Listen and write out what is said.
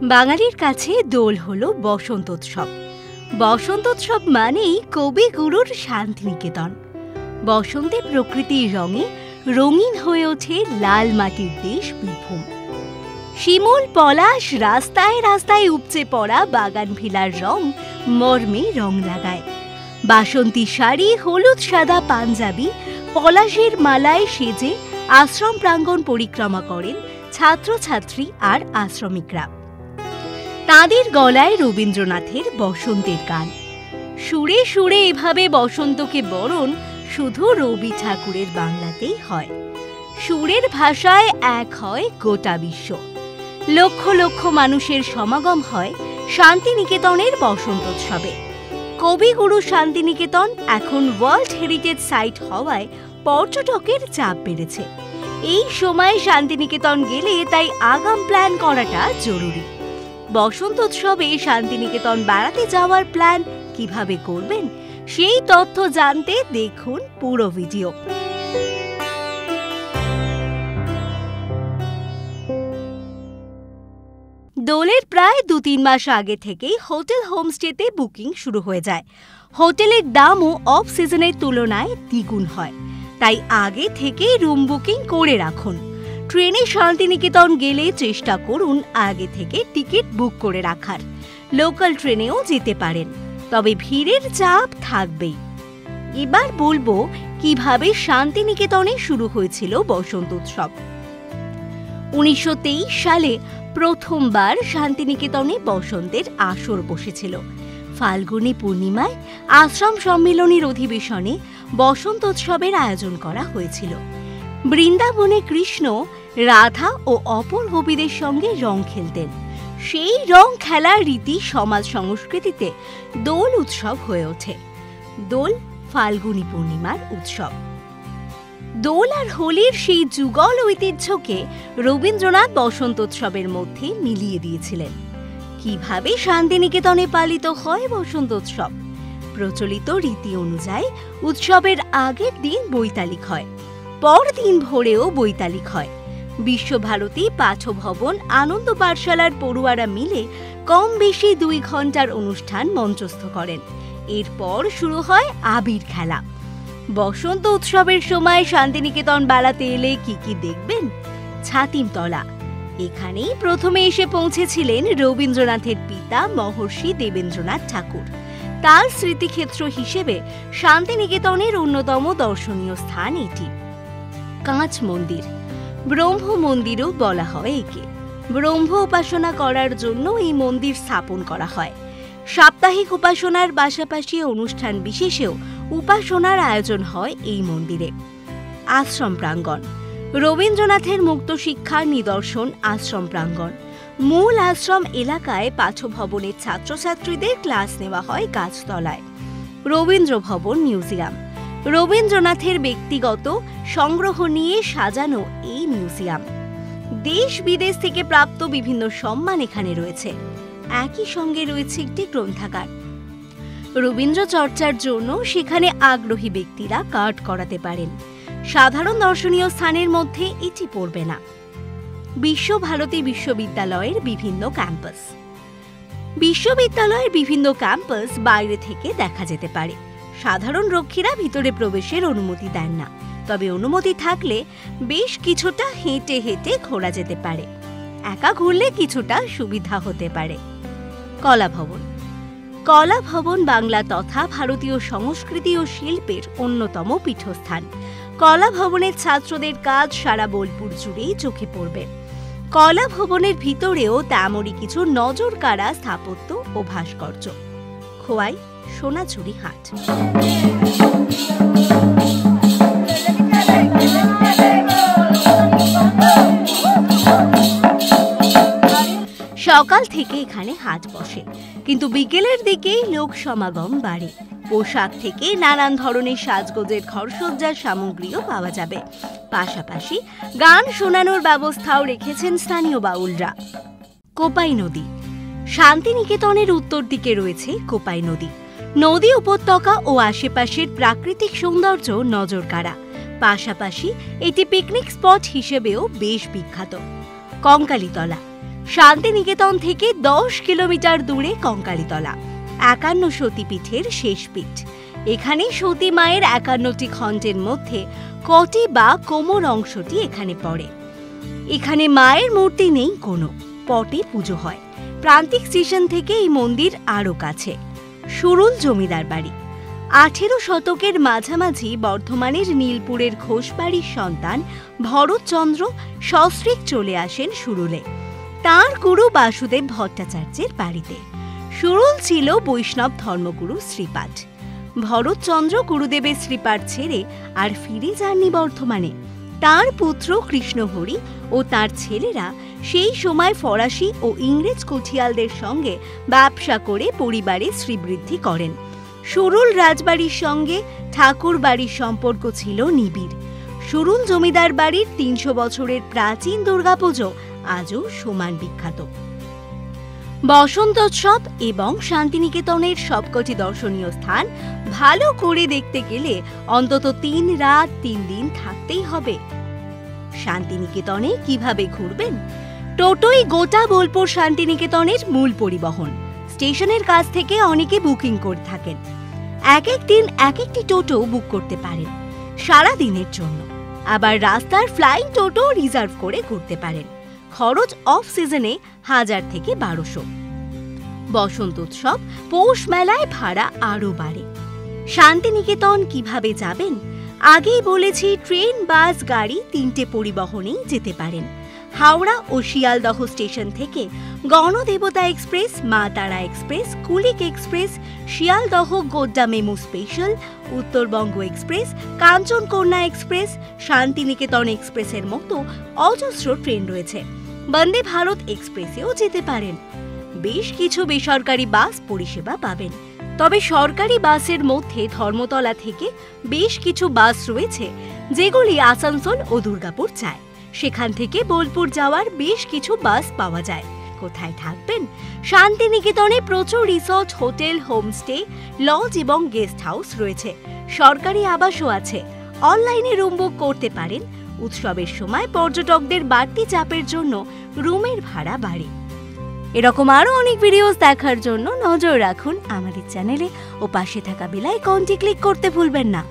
বাঙালির কাছে দোল হলো বসন্তোৎসব। বসন্তোৎসব মানেই কবিগুরুর শান্তিনিকেতন। বসন্তে প্রকৃতির রঙে রঙিন হয়ে ওঠে লাল মাটির দেশ বীরভূম। শিমুল পলাশ রাস্তায় রাস্তায় উপচে পড়া বাগান ভিলার রং মর্মে রং লাগায়। বাসন্তী শাড়ি, হলুদ সাদা পাঞ্জাবি, পলাশের মালায় সেজে আশ্রম প্রাঙ্গণ পরিক্রমা করেন ছাত্রছাত্রী আর আশ্রমিকরা। তাঁদের গলায় রবীন্দ্রনাথের বসন্তের গান। সুরে সুরে এভাবে বসন্তকে বরণ শুধু রবি ঠাকুরের বাংলাতেই হয়। সুরের ভাষায় এক হয় গোটা বিশ্ব। লক্ষ লক্ষ মানুষের সমাগম হয় শান্তিনিকেতনের বসন্তোৎসবে। কবিগুরু শান্তিনিকেতন এখন ওয়ার্ল্ড হেরিটেজ সাইট হওয়ায় পর্যটকের চাপ বেড়েছে। এই সময় শান্তিনিকেতন গেলে তাই আগাম প্ল্যান করাটা জরুরি। বসন্তোৎসবে শান্তিনিকেতন বেড়াতে যাওয়ার প্ল্যান কিভাবে করবেন সেই তথ্য জানতে দেখুন পুরো ভিডিও। দোলের প্রায় 2-3 মাস আগে থেকেই হোটেল হোমস্টেতে বুকিং শুরু হয়ে যায়। হোটেলের দামও অফ সিজনের তুলনায় দ্বিগুণ হয়, তাই আগে থেকেই রুম বুকিং করে রাখুন। ট্রেনে শান্তিনিকেতন গেলে চেষ্টা করুন আগে থেকে টিকিট বুক করে রাখার। লোকাল ট্রেনেও যেতে পারেন, তবে ভিড়ের চাপ থাকবেই। এবার বলবো কিভাবে শান্তিনিকেতনে শুরু হয়েছিল বসন্তোৎসব। 1923 সালে প্রথমবার শান্তিনিকেতনে বসন্তের আসর বসেছিল। ফাল্গুনী পূর্ণিমায় আশ্রম সম্মেলনের অধিবেশনে বসন্তোৎসবের আয়োজন করা হয়েছিল। বৃন্দাবনে কৃষ্ণ রাধা ও অপর গোপীদের সঙ্গে রং খেলতেন। সেই রং খেলার রীতি সমাজ সংস্কৃতিতে দোল উৎসব হয়ে ওঠে। দোল ফাল্গুনী পূর্ণিমার উৎসব। দোল আর হোলির সেই যুগল ঐতিহ্যকে রবীন্দ্রনাথ বসন্তোৎসবের মধ্যে মিলিয়ে দিয়েছিলেন। কিভাবে শান্তিনিকেতনে পালিত হয় বসন্তোৎসব? প্রচলিত রীতি অনুযায়ী উৎসবের আগের দিন বৈতালিক হয়, পরদিন ভোরেও বৈতালিক হয়। বিশ্বভারতী পাঠভবন আনন্দ পাঠশালার পড়ুয়ারা মিলে কম বেশি 2 ঘন্টার অনুষ্ঠান মঞ্চস্থ করেন। এরপর শুরু হয় আবির খেলা। বসন্ত উৎসবের সময় শান্তিনিকেতন বেড়াতে এলে কি কি দেখবেন? ছাতিমতলা। এখানেই প্রথমে এসে পৌঁছেছিলেন রবীন্দ্রনাথের পিতা মহর্ষি দেবেন্দ্রনাথ ঠাকুর। তার স্মৃতিক্ষেত্র হিসেবে শান্তিনিকেতনের অন্যতম দর্শনীয় স্থান এটি। কাঁচ মন্দির, ব্রহ্ম মন্দিরও বলা হয় একে। ব্রহ্ম উপাসনা করার জন্য এই মন্দির স্থাপন করা হয়। সাপ্তাহিক উপাসনার পাশাপাশি অনুষ্ঠান বিশেষেও উপাসনার আয়োজন হয় এই মন্দিরে। আশ্রম প্রাঙ্গণ, রবীন্দ্রনাথের মুক্ত শিক্ষার নিদর্শন আশ্রম প্রাঙ্গণ। মূল আশ্রম এলাকায় পাঠভবনের ছাত্রছাত্রীদের ক্লাস নেওয়া হয় গাছতলায়। রবীন্দ্র ভবন মিউজিয়াম, রবীন্দ্রনাথের ব্যক্তিগত সংগ্রহ নিয়ে সাজানো এই মিউজিয়াম। দেশ বিদেশ থেকে প্রাপ্ত বিভিন্ন সম্মান এখানে রয়েছে। একই সঙ্গে রয়েছে একটি গ্রন্থাগার। রবীন্দ্র চর্চার জন্য সেখানে আগ্রহী ব্যক্তিরা কার্ড করাতে পারেন। সাধারণ দর্শনীয় স্থানের মধ্যে এটি পড়বে না। বিশ্বভারতী বিশ্ববিদ্যালয়ের বিভিন্ন ক্যাম্পাস। বিশ্ববিদ্যালয়ের বিভিন্ন ক্যাম্পাস বাইরে থেকে দেখা যেতে পারে। সাধারণ রক্ষীরা ভিতরে প্রবেশের অনুমতি দেন না, তবে অনুমতি থাকলে বেশ কিছুটা হেঁটে হেঁটে ঘোরা যেতে পারে। একা ঘুরলে কিছুটা সুবিধা হতে পারে। কলা ভবন। কলা ভবন বাংলা তথা ভারতীয় সংস্কৃতি ও শিল্পের অন্যতম পীঠস্থান। কলা ভবনের ছাত্রদের কাজ সারা বোলপুর জুড়েই চোখে পড়বে। কলা ভবনের ভিতরেও তেমনই কিছু নজর কাড়া স্থাপত্য ও ভাস্কর্য। খোয়াই সোনাঝুরি হাট। সকাল থেকে এখানে হাট বসে, কিন্তু বিকেলের দিকেই লোক সমাগম বাড়ে। পোশাক থেকে নানান ধরনের সাজগোজের ঘরসজ্জার সামগ্রীও পাওয়া যাবে। পাশাপাশি গান শোনানোর ব্যবস্থাও রেখেছেন স্থানীয় বাউলরা। কোপাই নদী। শান্তিনিকেতনের উত্তর দিকে রয়েছে কোপাই নদী। নদী উপত্যকা ও আশেপাশের প্রাকৃতিক সৌন্দর্য নজর কাড়া। পাশাপাশি এটি পিকনিক স্পট হিসেবেও বেশ বিখ্যাত। কঙ্কালীতলা। শান্তিনিকেতন থেকে 10 কিলোমিটার দূরে কঙ্কালীতলা, 51 সতীপীঠের শেষ পীঠ। এখানে সতী মায়ের 51টি খণ্ডের মধ্যে কটি বা কোমর অংশটি এখানে পড়ে। এখানে মায়ের মূর্তি নেই কোনো, পটে পুজো হয়। প্রান্তিক স্টেশন থেকে এই মন্দির আরও কাছে। সুরুল জমিদার বাড়ি। 18 শতকের মাঝামাঝি বর্ধমানের নীলপুরের ঘোষবাড়ির সন্তান ভরতচন্দ্র সস্ত্রীক চলে আসেন সুরুলে তাঁর গুরু বাসুদেব ভট্টাচার্যের বাড়িতে। সুরুল ছিল বৈষ্ণব ধর্মগুরু শ্রীপাঠ। ভরতচন্দ্র গুরুদেবের শ্রীপাঠ ছেড়ে আর ফিরে যাননি বর্ধমানে। তাঁর পুত্র কৃষ্ণহরি ও তাঁর ছেলেরা সেই সময় ফরাসি ও ইংরেজ কুঠিয়ালদের সঙ্গে ব্যবসা করে পরিবারে শ্রীবৃদ্ধি করেন। সুরুল রাজবাড়ির সঙ্গে ঠাকুর বাড়ির সম্পর্ক ছিল নিবিড়। সুরুল জমিদার বাড়ির 300 বছরের প্রাচীন দুর্গাপুজো আজও সমান বিখ্যাত। বসন্তোৎসব এবং শান্তিনিকেতনের সবকটি দর্শনীয় স্থান ভালো করে দেখতে গেলে অন্তত 3 রাত 3 দিন থাকতেই হবে। শান্তিনিকেতনে কিভাবে ঘুরবেন? টোটোই গোটা বোলপুর শান্তিনিকেতনের মূল পরিবহন। স্টেশনের কাছ থেকে অনেকে বুকিং করে থাকেন। এক এক দিন এক একটি টোটো বুক করতে পারেন সারা দিনের জন্য। আবার রাস্তার ফ্লাইং টোটো রিজার্ভ করে ঘুরতে পারেন। খরচ অফ সিজনে 1000 থেকে 1200। বসন্ত উৎসব পৌষ মেলায় ভাড়া আরও বাড়ে। শান্তিনিকেতন কিভাবে যাবেন? আগেই বলেছি, ট্রেন, বাস, গাড়ি 3টে পরিবহনেই যেতে পারেন। হাওড়া ও শিয়ালদহ স্টেশন থেকে Ganadevata express, Maa Tara express, Kulik express, Sealdah Godda MEMU special, Uttarbanga express, Kanchankanya express, Shantiniketan এক্সপ্রেসের মতো অজস্র ট্রেন রয়েছে। বন্দে ভারত এক্সপ্রেসেও যেতে পারেন। বেশ কিছু বেসরকারি বাস পরিষেবা পাবেন। তবে সরকারি বাসের মধ্যে ধর্মতলা থেকে বেশ কিছু বাস রয়েছে যেগুলি আসানসোল ও দুর্গাপুর যায়। সেখান থেকে বোলপুর যাওয়ার বেশ কিছু বাস পাওয়া যায়। কোথায় থাকবেন? শান্তিনিকেতনে প্রচুর রিসর্ট, হোটেল, হোমস্টে, লজ এবং গেস্ট হাউস রয়েছে। সরকারি আবাসও আছে। অনলাইনে রুম বুক করতে পারেন। উৎসবের সময় পর্যটকদের বাড়তি চাপের জন্য রুমের ভাড়া বাড়ে। এরকম আরও অনেক ভিডিওস দেখার জন্য নজর রাখুন আমাদের চ্যানেলে ও পাশে থাকা বেল আইকনটি ক্লিক করতে ভুলবেন না।